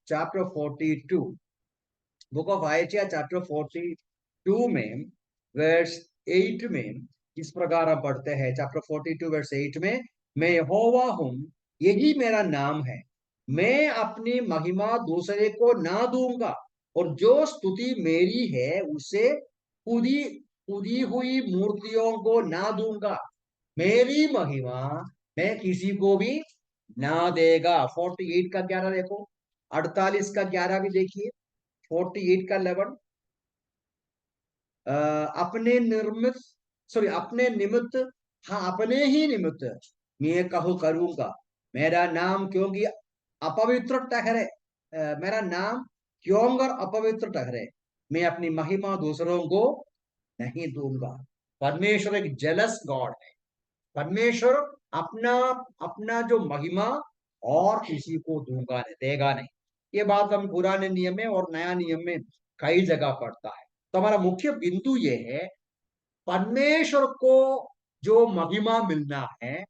A: chapter 42, book of Isaiah chapter 42 में वर्स 8 में इस प्रकार हम पढ़ते हैं, चैप्टर 42 वर्स 8 में, मैं यहोवा हूं, यही मेरा नाम है, मैं अपनी महिमा दूसरे को ना दूंगा, और जो स्तुति मेरी है उसे खुदी खुदी हुई मूर्तियों को ना दूंगा। मेरी महिमा मैं किसी को भी ना देगा। 48 का 11 देखो, 48 का 11 भी देखिए, 48 का 11, अपने निर्मित, सॉरी अपने निमित्त, हाँ अपने ही निमित्त मैं कहूँ करूंगा, मेरा नाम क्योंकि अपवित्र ठहरे, मेरा नाम क्यों और अपवित्र ठहरे, मैं अपनी महिमा दूसरों को नहीं दूंगा। परमेश्वर एक जेलस गॉड है। परमेश्वर अपना अपना जो महिमा और किसी को दूंगा नहीं, देगा नहीं। ये बात हम पुराने नियम में और नया नियम में कई जगह पढ़ता है। तो हमारा मुख्य बिंदु ये है, परमेश्वर को जो महिमा मिलना है,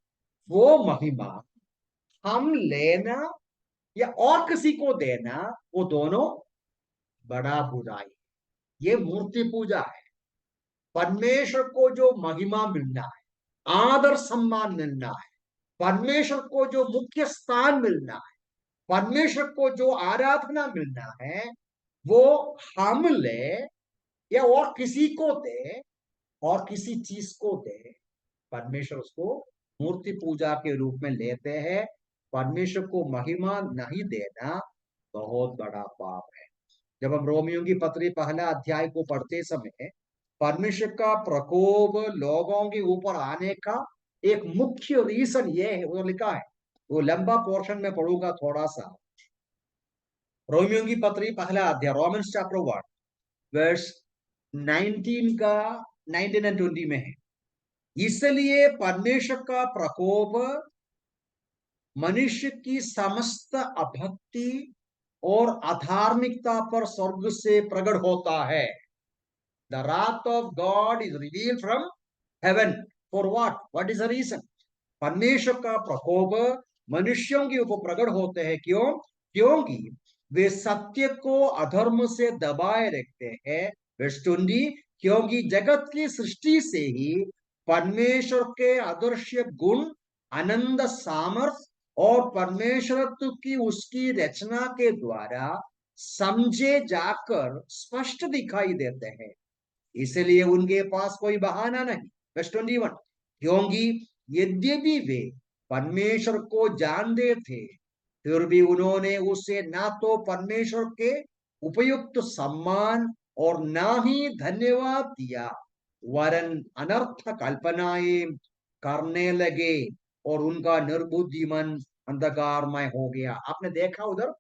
A: वो महिमा हम लेना या और किसी को देना, वो दोनों बड़ा बुराई है। ये मूर्ति पूजा है। परमेश्वर को जो महिमा मिलना है, आदर सम्मान मिलना है, परमेश्वर को जो मुख्य स्थान मिलना है, परमेश्वर को जो आराधना मिलना है, वो हम ले या और किसी को दे, और किसी चीज को दे, परमेश्वर उसको मूर्ति पूजा के रूप में लेते हैं। परमेश्वर को महिमा नहीं देना बहुत बड़ा पाप है। जब हम रोमियो की पत्री पहला अध्याय को पढ़ते समय परमेश्वर का प्रकोप लोगों के ऊपर आने का एक मुख्य रीजन ये है, वो लिखा है, वो लंबा पोर्शन में पढ़ूंगा थोड़ा सा। रोमियो की पत्री पहला अध्याय, रोमन्स चैप्टर 1 वर्स 19 का 19 एंड 20 में है। इसलिए परमेश्वर का प्रकोप मनुष्य की समस्त अभक्ति और अधार्मिकता पर स्वर्ग से प्रकट होता है। The wrath of God is revealed from heaven. For what? What is the reason? परमेश्वर का प्रकोप मनुष्यों के ऊपर प्रकट होते हैं। क्यों? क्योंकि वे सत्य को अधर्म से दबाए रखते हैं। वर्स 20, क्योंकि जगत की सृष्टि से ही परमेश्वर के अदृश्य गुण, अनंत सामर्थ और परमेश्वरत्व की उसकी रचना के द्वारा समझे जाकर स्पष्ट दिखाई देते हैं। इसलिए उनके पास कोई बहाना नहीं। वर्स 21, क्योंकि यद्यपि वे परमेश्वर को जानते थे, फिर भी उन्होंने उसे ना तो परमेश्वर के उपयुक्त सम्मान और ना ही धन्यवाद दिया, वरन अनर्थ कल्पनाएं करने लगे और उनका निर्बुद्धि मन अंधकारमय हो गया। आपने देखा उधर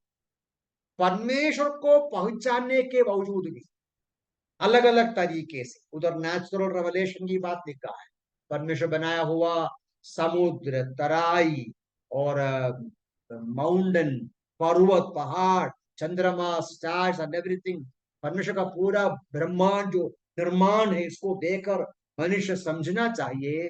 A: परमेश्वर को पहचानने के बावजूद भी अलग अलग तरीके से, उधर नेचुरल रेवलेशन की बात लिखा है, परमेश्वर बनाया हुआ समुद्र, तराई और माउंटेन, पर्वत, पहाड़, चंद्रमा, स्टार्स एंड एवरीथिंग, परमेश्वर का पूरा ब्रह्मांड जो निर्माण है, इसको देखकर मनुष्य समझना चाहिए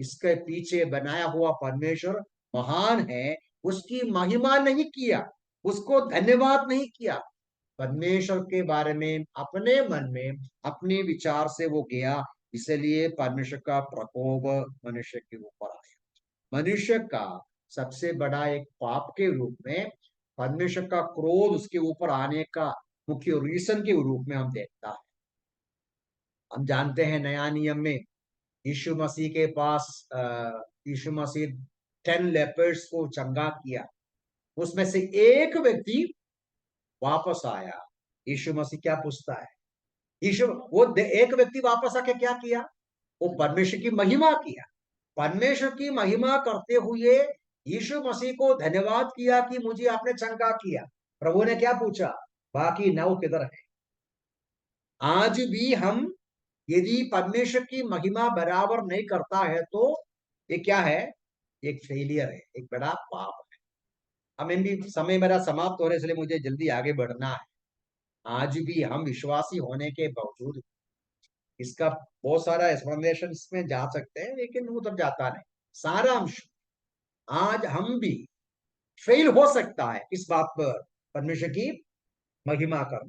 A: इसके पीछे बनाया हुआ परमेश्वर महान है। उसकी महिमा नहीं किया, उसको धन्यवाद नहीं किया, परमेश्वर के बारे में अपने मन में अपने विचार से वो गया, इसलिए परमेश्वर का प्रकोप मनुष्य के ऊपर आया। मनुष्य का सबसे बड़ा एक पाप के रूप में परमेश्वर का क्रोध उसके ऊपर आने का मुख्य रीजन के रूप में हम देखता है। हम जानते हैं नया नियम में यीशु मसीह के पास यीशु मसीह 10 लेपर्स को चंगा किया, उसमें से एक व्यक्ति वापस आया। यीशु मसीह क्या पूछता है? यीशु वो एक व्यक्ति वापस आके क्या किया? वो परमेश्वर की महिमा किया। परमेश्वर की महिमा करते हुए यीशु मसीह को धन्यवाद किया कि मुझे आपने चंगा किया। प्रभु ने क्या पूछा? बाकी 9 किधर है? आज भी हम यदि परमेश्वर की महिमा बराबर नहीं करता है तो ये क्या है? एक फेलियर है, एक बड़ा पाप है। हमें भी समय मेरा समाप्त होने से मुझे जल्दी आगे बढ़ना है। आज भी हम विश्वासी होने के बावजूद इसका बहुत सारा एक्सप्लेनेशन में जा सकते हैं, लेकिन उधर जाता नहीं। सारा अंश आज हम भी फेल हो सकता है इस बात पर परमेश्वर की महिमा कर,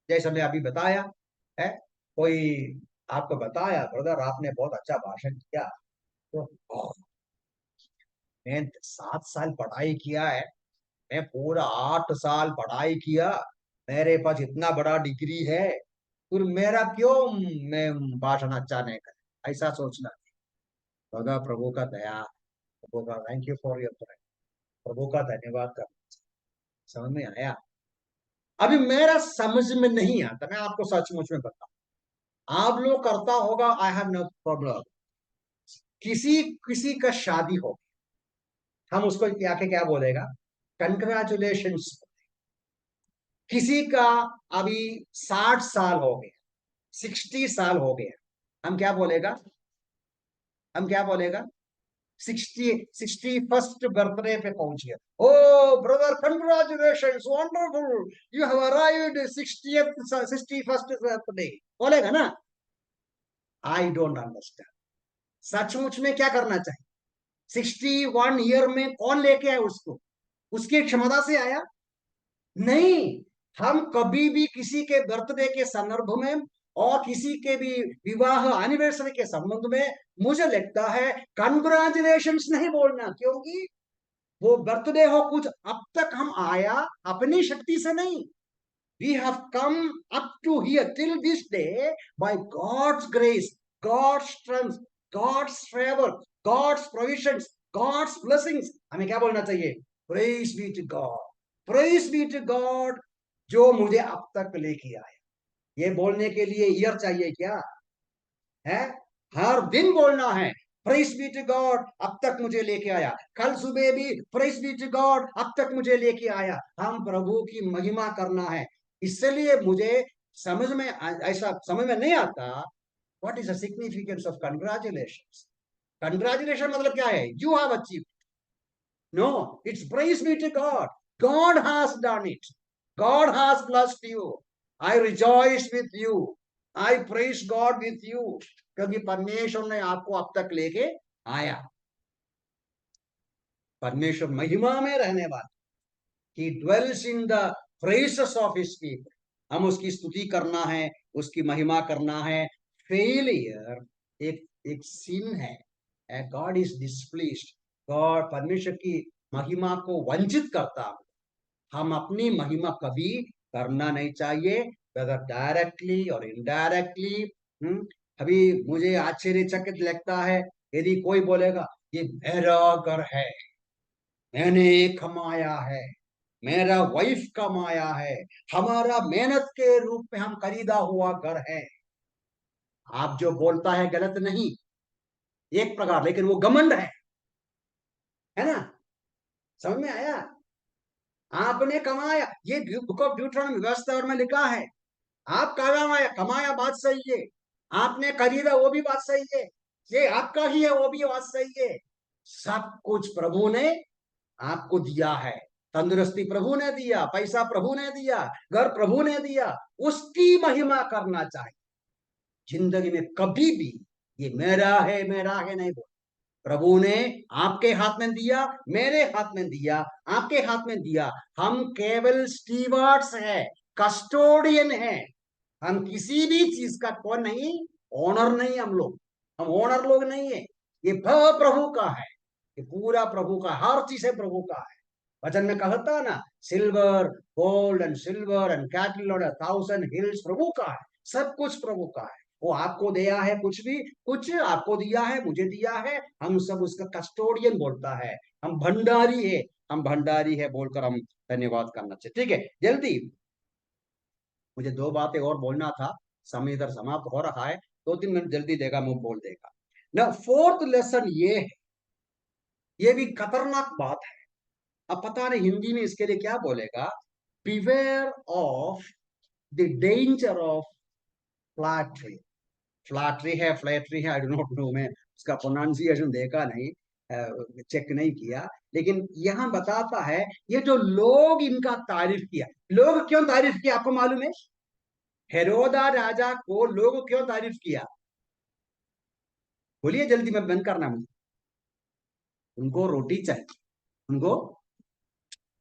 A: जैसे मैं अभी बताया है। कोई आपको बताया ब्रदर आपने बहुत अच्छा भाषण किया, तो मैं 7 साल पढ़ाई किया है, मैं पूरा 8 साल पढ़ाई किया, मेरे पास इतना बड़ा डिग्री है, फिर मेरा क्यों मैं भाषण अच्छा नहीं कर, ऐसा सोचना। खुदा प्रभु का दया, प्रभु का thank you for your prayer, प्रभु का धन्यवाद कर। समझ में आया? अभी मेरा समझ में नहीं आता, मैं आपको सचमुच में बताऊं, आप लोग करता होगा, आई हैव नो प्रॉब्लम। किसी किसी का शादी हो, हम उसको क्या के क्या बोलेगा? कंग्रेचुलेशन। किसी का अभी 60 साल हो गया, 60 साल हो गया, हम क्या बोलेगा? हम क्या बोलेगा? 61st बर्थडे पे पहुंच गया, oh brother congratulation, wonderful, you have arrived 61st birthday, बोलेगा ना? I don't understand. सचमुच में क्या करना चाहिए? 61 ईयर में कौन लेके आया उसको? उसकी क्षमता से आया? नहीं। हम कभी भी किसी के बर्थडे के संदर्भ में और किसी के भी विवाह एनिवर्सरी के संबंध में मुझे लगता है कंग्रेचुलेशन नहीं बोलना, क्योंकि वो बर्थडे हो कुछ अब तक हम आया अपनी शक्ति से नहीं। We have come up to here till this day by God's grace, God's strength, God's favor, God's provisions, God's blessings. हमें क्या बोलना चाहिए? Praise be to God, praise be to God, जो मुझे अब तक लेके आया। ये बोलने के लिए ईयर चाहिए क्या है? हर दिन बोलना है, प्रेज बी टू गॉड, अब तक मुझे लेके आया। कल सुबह भी प्रेज बी टू गॉड, अब तक मुझे लेके आया। हम प्रभु की महिमा करना है। इसलिए मुझे समझ में ऐसा समझ में नहीं आता, what is the significance of congratulation. Congratulation मतलब क्या है? You have achieve. No, it's praise be to God. God has done it. God has blessed you. I rejoice with you. I praise God with you. क्योंकि परमेश्वर ने आपको अब तक लेके आया। परमेश्वर महिमा में रहने वाला, He dwells in the praises of His people. हम उसकी स्तुति करना है, उसकी महिमा करना है। फेलियर एक एक सिन है। God is displeased. गॉड परमेश्वर की महिमा को वंचित करता। हम अपनी महिमा कभी करना नहीं चाहिए, वेदर डायरेक्टली और इनडायरेक्टली। अभी मुझे आश्चर्यचकित लगता है यदि कोई बोलेगा ये मेरा घर है, मैंने कमाया है, मेरा वाइफ कमाया है, हमारा मेहनत के रूप में हम खरीदा हुआ घर है। आप जो बोलता है गलत नहीं एक प्रकार, लेकिन वो घमंड है ना? समझ में आया? आपने कमाया, ये बुक ऑफ ड्यूटरॉनोमी व्यवस्था में लिखा है। आप कमाया, कमाया बात सही है, आपने खरीदा वो भी बात सही है, ये आपका ही है वो भी बात सही है। सब कुछ प्रभु ने आपको दिया है। तंदुरुस्ती प्रभु ने दिया, पैसा प्रभु ने दिया, घर प्रभु ने दिया, उसकी महिमा करना चाहिए। जिंदगी में कभी भी ये मेरा है नहीं बोल। प्रभु ने आपके हाथ में दिया, मेरे हाथ में दिया, आपके हाथ में दिया। हम केवल स्टीवर्ड्स है, कस्टोडियन है। हम किसी भी चीज का कौन नहीं, ओनर नहीं। हम ओनर लोग नहीं है। ये प्रभु का है, ये पूरा प्रभु का, हर चीज है प्रभु का है। वचन में कहता ना, silver gold and silver and cattle और 1,000 हिल्स प्रभु का है। सब कुछ प्रभु का है। वो आपको दिया है, कुछ भी कुछ आपको दिया है, मुझे दिया है। हम सब उसका कस्टोडियन बोलता है। हम भंडारी है, हम भंडारी है बोलकर हम धन्यवाद करना चाहिए। ठीक है, जल्दी मुझे दो बातें और बोलना था, समय इधर समाप्त हो रहा है। 2-3 मिनट जल्दी देगा, मुंह बोल देगा ना। फोर्थ लेसन ये है, ये भी खतरनाक बात है। अब पता नहीं हिंदी में इसके लिए क्या बोलेगा। Beware of the danger of flattery. Flattery है, फ्लैटरी है, आई डोंट नो, मैं उसका प्रोनाउंसिएशन देखा नहीं, चेक नहीं किया। लेकिन यहां बताता है ये जो लोग इनका तारीफ किया। लोग क्यों तारीफ किया आपको मालूम है? हेरोदा राजा को लोग क्यों तारीफ किया? बोलिए जल्दी, में बंद करना मुझे। उनको रोटी चाहिए, उनको,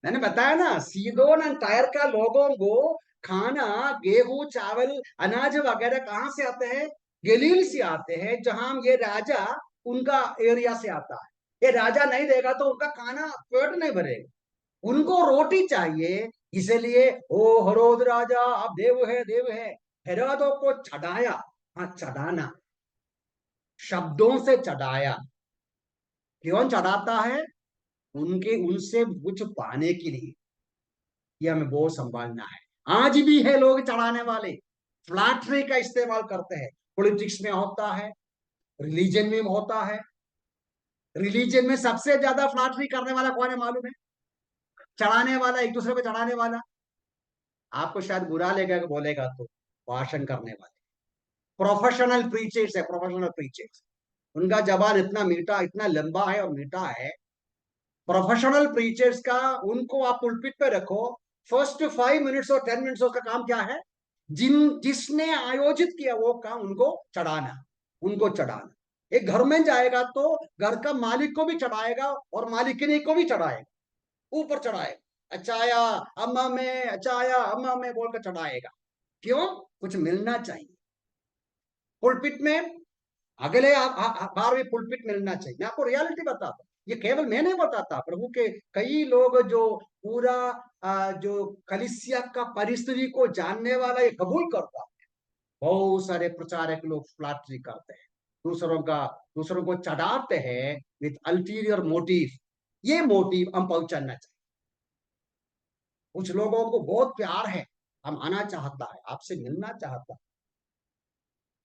A: मैंने बताया ना, सीदोन एंड टायर का लोगों को खाना, गेहूं चावल अनाज वगैरह कहां से आते हैं? गलील से आते हैं, जहां ये राजा उनका एरिया से आता है। ये राजा नहीं देगा तो उनका खाना पेट नहीं भरेगा, उनको रोटी चाहिए। इसलिए ओ हरोद राजा, आप देव है, देव है। हेरोदों को चढ़ाया। हाँ, चढ़ाना, शब्दों से चढ़ाया। क्यों चढ़ाता है? उनके उनसे कुछ पाने के लिए। ये हमें बहुत संभालना है। आज भी है लोग चढ़ाने वाले, फ्लैटरी का इस्तेमाल करते हैं। पॉलिटिक्स में होता है, रिलीजन में होता है। रिलीजन में सबसे ज्यादा फ्लैटरी करने वाला कौन है मालूम है? चढ़ाने वाला, एक दूसरे को चढ़ाने वाला। आपको शायद बुरा लगेगा बोलेगा तो, भाषण करने वाले प्रोफेशनल प्रीचर्स है, प्रोफेशनल प्रीचर्स। उनका जबान इतना मीठा, इतना लंबा है और मीठा है। प्रोफेशनल प्रीचर्स का, उनको आप पुलपिट पे रखो, फर्स्ट 5 मिनट्स और 10 मिनट्स उसका काम क्या है? जिसने आयोजित किया वो काम, उनको चढ़ाना, उनको चढ़ाना। एक घर में जाएगा तो घर का मालिक को भी चढ़ाएगा और मालिकिनी को भी चढ़ाएगा, ऊपर चढ़ाएगा। अच्छा आया अम्मा में, अच्छा आया अम्मा में बोलकर चढ़ाएगा। क्यों? कुछ मिलना चाहिए पुलपिट में। अगले बार भी पुलपिट मिलना चाहिए। मैं आपको रियलिटी बताता हूँ, ये केवल मैं नहीं बताता, प्रभु के कई लोग जो पूरा जो कलीसिया का परिस्थिति को जानने वाला ये कबूल करता है। बहुत सारे प्रचारक लोग फ्लैटरी करते हैं, दूसरों को चढ़ाते हैं विथ अल्टीरियर मोटिव। ये मोटिव हम पहुंचाना चाहिए। कुछ लोगों को बहुत प्यार है, हम आना चाहता है, आपसे मिलना चाहता है,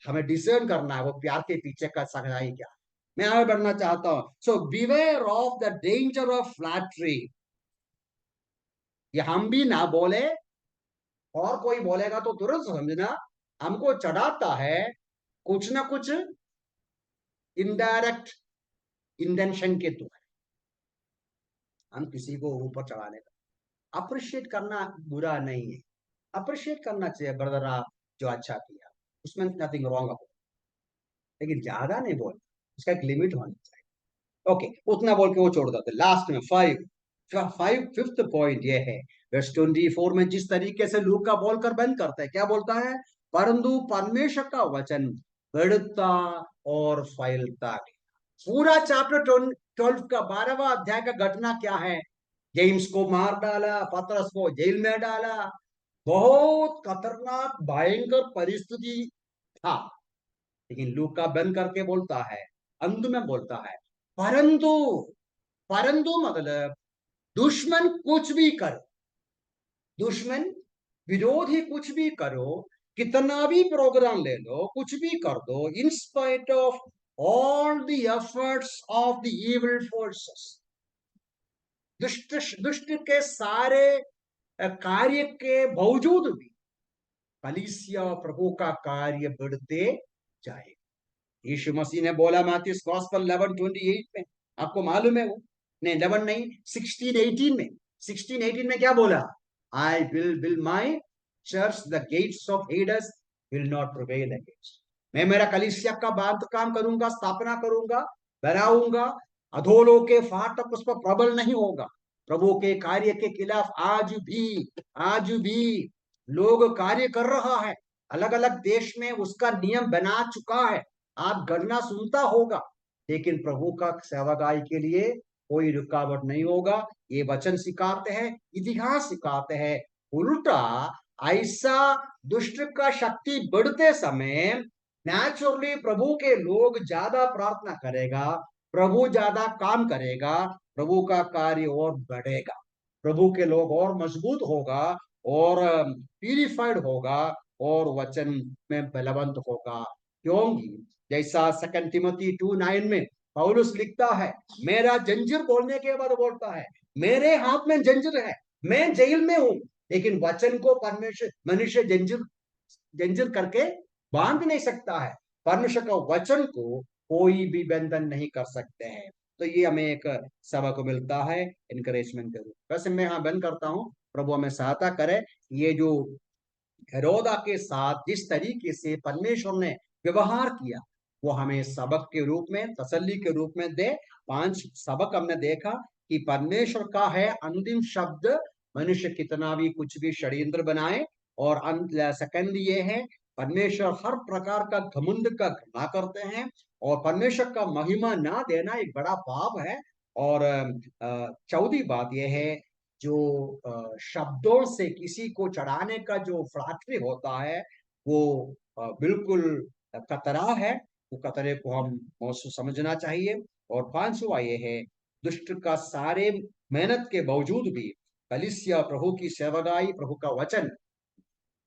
A: हमें डिसर्न करना है वो प्यार के पीछे का सच्चाई क्या है। मैं आगे बढ़ना चाहता हूं। So beware of the danger of flattery. ये हम भी ना बोले और कोई बोलेगा तो तुरंत समझना हमको चढ़ाता है कुछ ना कुछ इनडायरेक्ट इंटेंशन के द्वारा, हम किसी को ऊपर चढ़ाने का। अप्रिशिएट करना बुरा नहीं है, अप्रिशिएट करना चाहिए ब्रदर, आप जो अच्छा किया उसमें नथिंग रॉन्ग, लेकिन ज्यादा नहीं बोल, उसका एक लिमिट होनी चाहिए। ओके, उतना बोल के वो छोड़ देते। लास्ट में फिफ्थ पॉइंट ये है, वर्स 24 में जिस तरीके से लूक का बोलकर बंद करता है, क्या बोलता है? परंतु परमेश्वर का वचन बढ़ता और फैलता गया। पूरा चैप्टर 12 का 12वां अध्याय का घटना क्या है? जेम्स को मार डाला, पतरस को जेल में डाला, बहुत खतरनाक भयंकर परिस्थिति था। लेकिन लूका बंद करके बोलता है, अंत में बोलता है, परंतु परंतु मतलब दुश्मन कुछ भी करो, दुश्मन विरोधी कुछ भी करो, कितना भी प्रोग्राम ले लो, कुछ भी कर दो, in spite of all the efforts of the evil forces, दुष्ट दुष्ट के सारे कार्य के बावजूद भी कलीसिया प्रभु का कार्य बढ़ते जाए। यीशु मसीह ने बोला मैथ्यूस गॉस्पेल 11:28 में, आपको मालूम है वो, नहीं 11 नहीं, 16:18 में, 16:18 में क्या बोला? I will build my church, the gates of heads will not prevail against. मैं मेरा कलीसिया का बांध काम करूंगा, स्थापना करूंगा, बनाऊंगा, अधोलोक के फाटक उस पर प्रबल नहीं होगा। प्रभु के कार्य के खिलाफ आज भी लोग कार्य कर रहा है, अलग अलग देश में उसका नियम बना चुका है, आप गणना सुनता होगा, लेकिन प्रभु का सेवागाई के लिए कोई रुकावट नहीं होगा। ये वचन सिखाते हैं, इतिहास सिखाते हैं। उल्टा ऐसा दुष्ट का शक्ति बढ़ते समय नेचुरली प्रभु के लोग ज्यादा प्रार्थना करेगा, प्रभु ज्यादा काम करेगा, प्रभु का कार्य और बढ़ेगा, प्रभु के लोग और मजबूत होगा और प्यूरिफाइड होगा और वचन में बलवंत होगा। क्योंकि जैसा 2 तिमोथी 2:9 में पौलुस लिखता है, मेरा जंजीर बोलने के बाद बोलता है, मेरे हाथ में जंजीर है, मैं जेल में हूं, लेकिन वचन को परमेश्वर मनुष्य जंजीर जंजीर करके बांध नहीं सकता है, परमेश्वर का वचन को कोई भी बंधन नहीं कर सकते हैं। तो ये हमें एक सबक मिलता है इनकरेजमेंट के रूप। वैसे मैं यहाँ बंद करता हूँ, प्रभु हमें सहायता करे। ये जो हेरोदा के साथ जिस तरीके से परमेश्वर ने व्यवहार किया, वो हमें सबक के रूप में, तसल्ली के रूप में दे। 5 सबक हमने देखा कि परमेश्वर का है अंतिम शब्द, मनुष्य कितना भी कुछ भी षड्यंत्र बनाए। और सेकंड ये है, परमेश्वर हर प्रकार का घमंड का घृणा करते हैं, और परमेश्वर का महिमा ना देना एक बड़ा पाप है। और चौथी बात यह है, जो शब्दों से किसी को चढ़ाने का जो फ्लैटरी होता है, वो बिल्कुल कतरा है, वो कतरे को हम समझना चाहिए। और 5वां ये है, दुष्ट का सारे मेहनत के बावजूद भी कलीसिया प्रभु की सेवगाई, प्रभु का वचन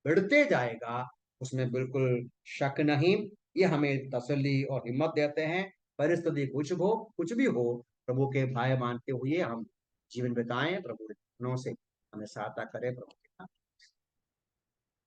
A: बढ़ते जाएगा, उसमें बिल्कुल शक नहीं। ये हमें तसल्ली और हिम्मत देते हैं। परिस्थिति कुछ भी हो, प्रभु के भाई मानते हुए हम जीवन बिताएं। प्रभु से हमें सहायता करे। प्रभु